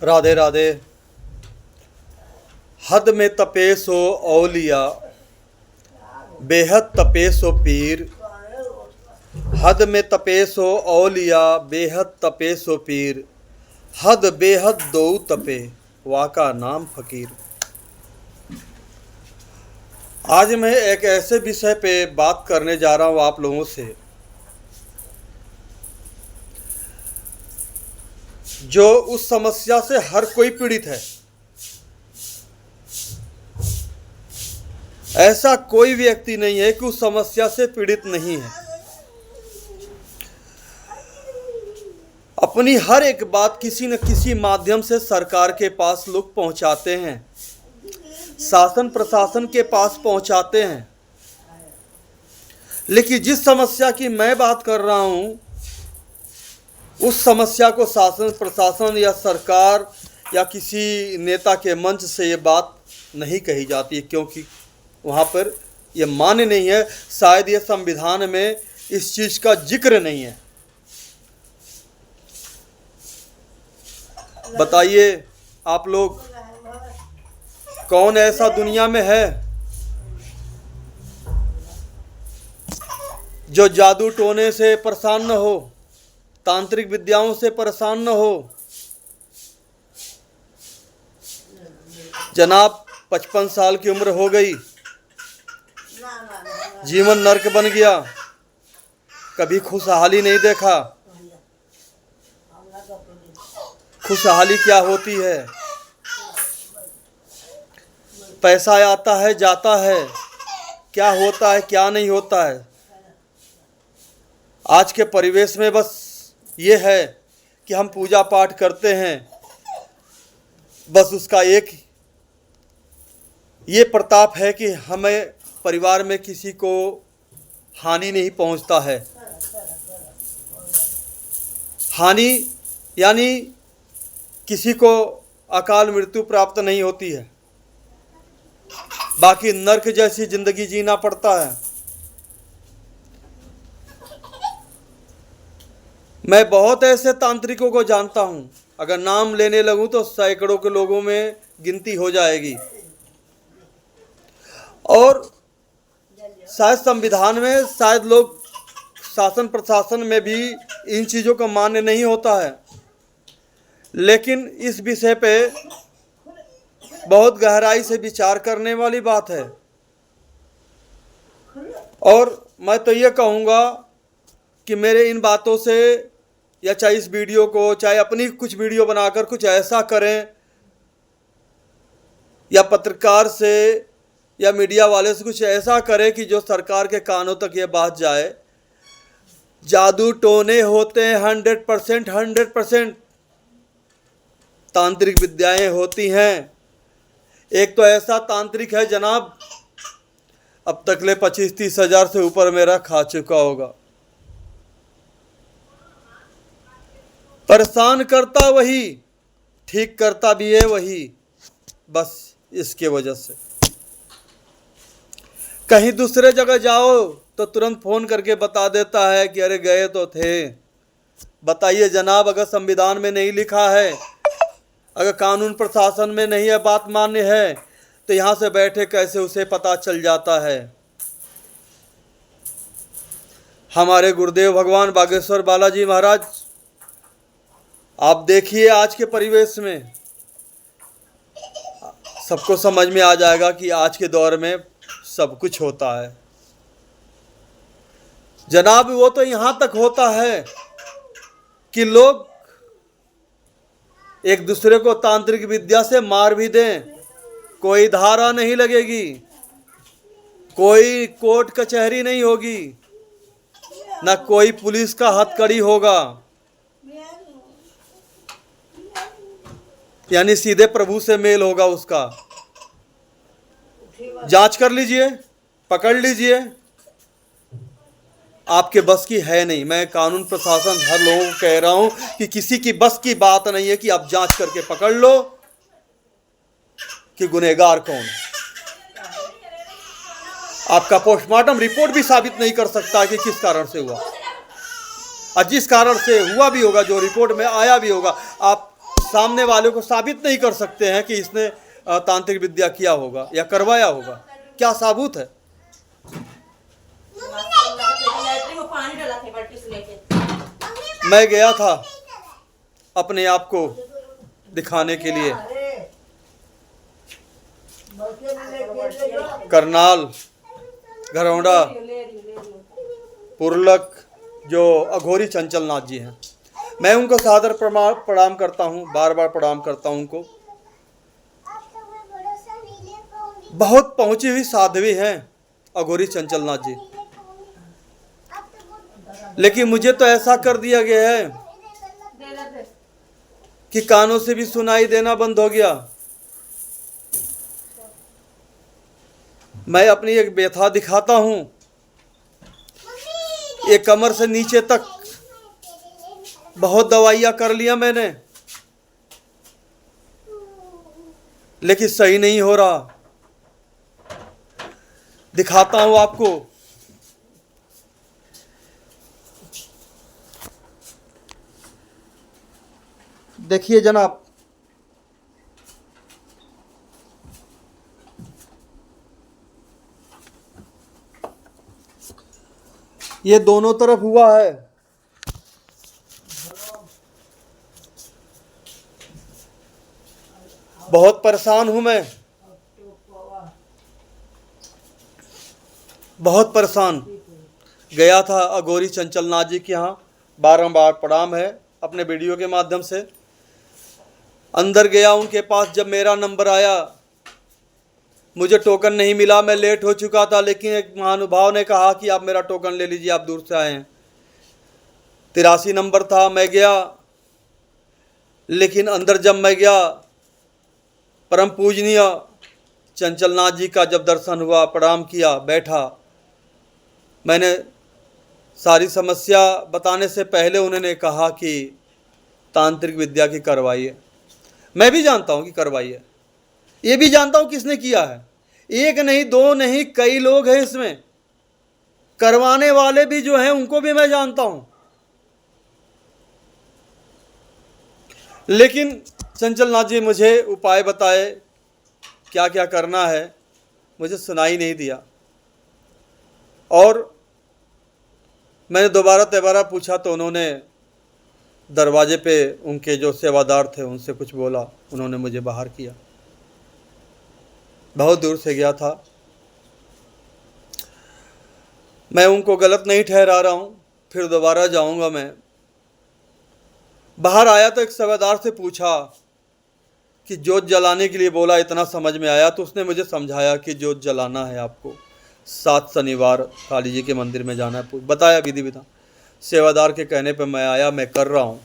राधे राधे। हद में तपे सो औलिया, बेहद तपे सो पीर। हद में तपे सो औलिया, बेहद तपे सो पीर। हद बेहद दो तपे, वाका नाम फकीर। आज मैं एक ऐसे विषय पे बात करने जा रहा हूँ आप लोगों से, जो उस समस्या से हर कोई पीड़ित है। ऐसा कोई व्यक्ति नहीं है कि उस समस्या से पीड़ित नहीं है। अपनी हर एक बात किसी न किसी माध्यम से सरकार के पास लोग पहुंचाते हैं, शासन प्रशासन के पास पहुंचाते हैं। लेकिन जिस समस्या की मैं बात कर रहा हूं, उस समस्या को शासन प्रशासन या सरकार या किसी नेता के मंच से ये बात नहीं कही जाती है, क्योंकि वहाँ पर ये मान्य नहीं है। शायद ये संविधान में इस चीज़ का जिक्र नहीं है। बताइए आप लोग, कौन ऐसा दुनिया में है जो जादू टोने से परेशान न हो, तांत्रिक विद्याओं से परेशान न हो। जनाब 55 साल की उम्र हो गई, जीवन नर्क बन गया, कभी खुशहाली नहीं देखा। खुशहाली क्या होती है? पैसा आता है जाता है, क्या होता है क्या नहीं होता है। आज के परिवेश में बस ये है कि हम पूजा पाठ करते हैं, बस उसका एक ये प्रताप है कि हमें परिवार में किसी को हानि नहीं पहुंचता है। हानि यानी किसी को अकाल मृत्यु प्राप्त नहीं होती है, बाकी नर्क जैसी जिंदगी जीना पड़ता है। मैं बहुत ऐसे तांत्रिकों को जानता हूं, अगर नाम लेने लगूं तो सैकड़ों के लोगों में गिनती हो जाएगी। और शायद संविधान में, शायद लोग शासन प्रशासन में भी इन चीज़ों का मान्य नहीं होता है। लेकिन इस विषय पे बहुत गहराई से विचार करने वाली बात है। और मैं तो ये कहूँगा कि मेरे इन बातों से, या चाहे इस वीडियो को, चाहे अपनी कुछ वीडियो बनाकर कुछ ऐसा करें, या पत्रकार से या मीडिया वाले से कुछ ऐसा करें कि जो सरकार के कानों तक ये बात जाए। जादू टोने होते हैं 100%। तांत्रिक विद्याएं होती हैं। एक तो ऐसा तांत्रिक है जनाब, अब तकले 25-30 हज़ार से ऊपर मेरा खा चुका होगा। परेशान करता वही, ठीक करता भी है वही। बस इसके वजह से कहीं दूसरे जगह जाओ तो तुरंत फ़ोन करके बता देता है कि अरे गए तो थे। बताइए जनाब, अगर संविधान में नहीं लिखा है, अगर कानून प्रशासन में नहीं है, बात मान्य है, तो यहाँ से बैठे कैसे उसे पता चल जाता है। हमारे गुरुदेव भगवान बागेश्वर बालाजी महाराज, आप देखिए आज के परिवेश में सबको समझ में आ जाएगा कि आज के दौर में सब कुछ होता है। जनाब वो तो यहाँ तक होता है कि लोग एक दूसरे को तांत्रिक विद्या से मार भी दें, कोई धारा नहीं लगेगी, कोई कोर्ट कचहरी नहीं होगी, ना कोई पुलिस का हथकड़ी होगा। यानी सीधे प्रभु से मेल होगा उसका। जांच कर लीजिए, पकड़ लीजिए, आपके बस की है नहीं। मैं कानून प्रशासन हर लोगों को कह रहा हूं कि किसी की बस की बात नहीं है कि आप जांच करके पकड़ लो कि गुनहगार कौन है। आपका पोस्टमार्टम रिपोर्ट भी साबित नहीं कर सकता कि किस कारण से हुआ, और जिस कारण से हुआ भी होगा, जो रिपोर्ट में आया भी होगा, आप सामने वाले को साबित नहीं कर सकते हैं कि इसने तांत्रिक विद्या किया होगा या करवाया होगा। क्या साबुत है? मैं गया था अपने आप को दिखाने के लिए करनाल, घरौंडा, पुरलक, जो अघोरी चंचल नाथ जी हैं। मैं उनको सादर प्रणाम करता हूँ, बार बार प्रणाम करता हूँ उनको। बहुत पहुंची हुई साध्वी हैं अघोरी चंचल नाथ जी, लेकिन मुझे तो ऐसा कर दिया गया है कि कानों से भी सुनाई देना बंद हो गया। मैं अपनी एक व्यथा दिखाता हूं, एक कमर से नीचे तक बहुत दवाइयां कर लिया मैंने, लेकिन सही नहीं हो रहा। दिखाता हूं आपको। देखिए जनाब, ये दोनों तरफ हुआ है। बहुत परेशान हूं मैं, बहुत परेशान। गया था अघोरी चंचल नाथ जी के यहाँ, बारंबार प्रणाम है अपने वीडियो के माध्यम से। अंदर गया उनके पास, जब मेरा नंबर आया, मुझे टोकन नहीं मिला, मैं लेट हो चुका था, लेकिन एक महानुभाव ने कहा कि आप मेरा टोकन ले लीजिए, आप दूर से आए हैं। 83 नंबर था। मैं गया, लेकिन अंदर जब मैं गया, परम पूजनीय चंचल नाथ जी का जब दर्शन हुआ, प्रणाम किया, बैठा, मैंने सारी समस्या बताने से पहले उन्होंने कहा कि तांत्रिक विद्या की करवाई है। मैं भी जानता हूँ कि करवाई है, ये भी जानता हूँ किसने किया है। एक नहीं, दो नहीं, कई लोग हैं इसमें। करवाने वाले भी जो हैं उनको भी मैं जानता हूँ, लेकिन चंचल नाथ जी मुझे उपाय बताए क्या क्या करना है, मुझे सुनाई नहीं दिया। और मैंने दोबारा पूछा तो उन्होंने दरवाजे पे उनके जो सेवादार थे उनसे कुछ बोला, उन्होंने मुझे बाहर किया। बहुत दूर से गया था, मैं उनको गलत नहीं ठहरा रहा हूँ, फिर दोबारा जाऊँगा मैं। बाहर आया तो एक सेवादार से पूछा कि जोत जलाने के लिए बोला, इतना समझ में आया तो उसने मुझे समझाया कि जोत जलाना है आपको, 7 शनिवार काली जी के मंदिर में जाना है, बताया विधि विधान। सेवादार के कहने पे मैं आया, मैं कर रहा हूँ।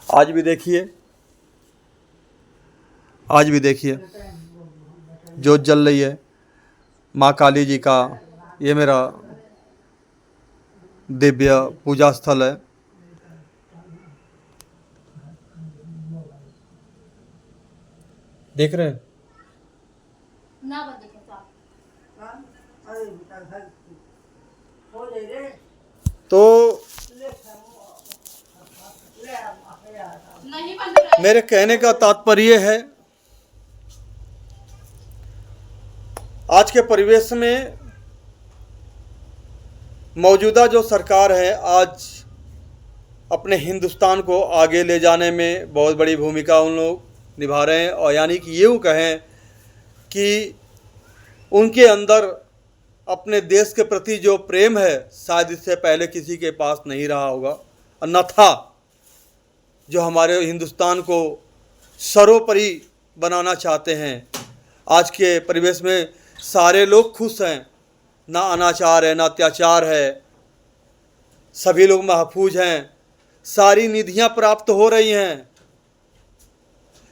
आज भी देखिए, आज भी देखिए जोत जल रही है माँ काली जी का। ये मेरा दिव्य पूजा स्थल है। देख रहे हैं तो मेरे कहने का तात्पर्य है, आज के परिवेश में मौजूदा जो सरकार है, आज अपने हिंदुस्तान को आगे ले जाने में बहुत बड़ी भूमिका उन लोग निभा रहे हैं। और यानी कि ये कहें कि उनके अंदर अपने देश के प्रति जो प्रेम है, शायद इससे पहले किसी के पास नहीं रहा होगा, अन्यथा जो हमारे हिंदुस्तान को सर्वोपरि बनाना चाहते हैं। आज के परिवेश में सारे लोग खुश हैं, ना अनाचार है, ना अत्याचार है, सभी लोग महफूज हैं, सारी निधियां प्राप्त हो रही हैं,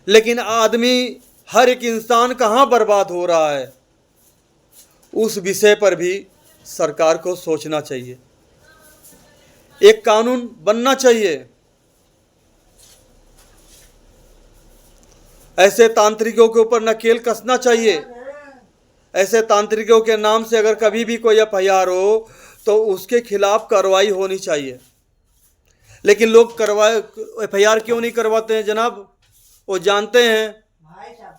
लेकिन आदमी, हर एक इंसान कहाँ बर्बाद हो रहा है, उस विषय पर भी सरकार को सोचना चाहिए। एक कानून बनना चाहिए। ऐसे तांत्रिकों के ऊपर नकेल कसना चाहिए। ऐसे तांत्रिकों के नाम से अगर कभी भी कोई एफआईआर हो तो उसके खिलाफ कार्रवाई होनी चाहिए। लेकिन लोग FIR क्यों नहीं करवाते हैं जनाब? वो जानते हैं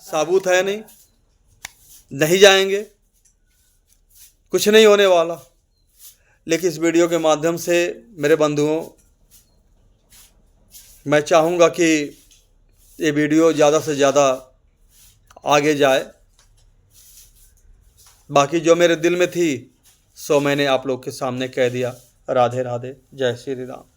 साबुत है नहीं जाएंगे, कुछ नहीं होने वाला। लेकिन इस वीडियो के माध्यम से मेरे बंधुओं, मैं चाहूँगा कि ये वीडियो ज़्यादा से ज़्यादा आगे जाए। बाकी जो मेरे दिल में थी सो मैंने आप लोग के सामने कह दिया। राधे राधे, जय श्री राम।